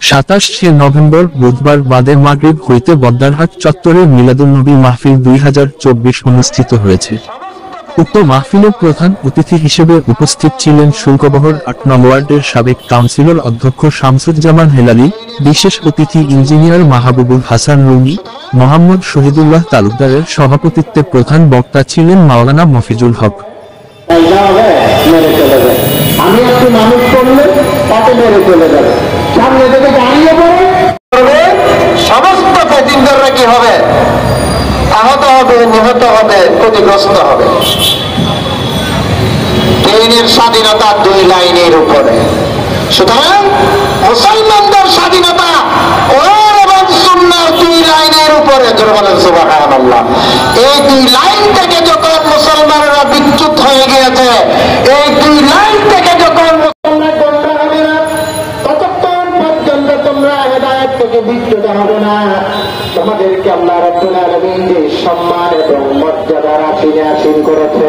27 November বুধবার বাদে মাগরিব হইতে বদ্দারহাট চত্বরে মিলাদুন্নবী মাহফিল 2024 অনুষ্ঠিত হয়েছে। উক্ত মাহফিলের প্রধান অতিথি হিসেবে উপস্থিত ছিলেন শুল্কবহর 8 নং ওয়ার্ডের সাবেক কাউন্সিলর অধ্যক্ষ শামসুজ্জামান হেলালি, বিশেষ অতিথি ইঞ্জিনিয়ার মাহবুবুল হাসান রুমি, মোহাম্মদ শহীদুল্লাহ তালুকদারের সভাপতিত্বে প্রধান বক্তা ছিলেন মাওলানা মফিজুল হক। আমি একটু মানুষ করলে তাকে মেরে চলে যাবে, সামনে থেকে দাঁড়িয়ে পড়ে সমস্ত প্যাসেঞ্জাররা কি হবে, আহত হবে, নিহত হবে, ক্ষতিগ্রস্ত হবে। ট্রেনের স্বাধীনতা 2 লাইনের উপরে। সুতরাং মুসলমানদের স্বাধীনতা কোরআন এবং সুন্নাহর 2 লাইনের উপরে। জোরে বলেন সুবহানাল্লাহ। এই 2 লাইন থেকে যখন মুসলমানরা বিচ্যুত হয়ে গিয়েছে, এই 2 লাইন থেকে যখন মুসলমান বন্ধ হবে না, ততক্ষণ পর্যন্ত তোমরা হেদায়েত থেকে বিচ্যুত হবে না। তোমাদেরকে আল্লাহ রাব্বুল আলামিন যে সম্মান এবং মর্যাদা রাশি করেছে,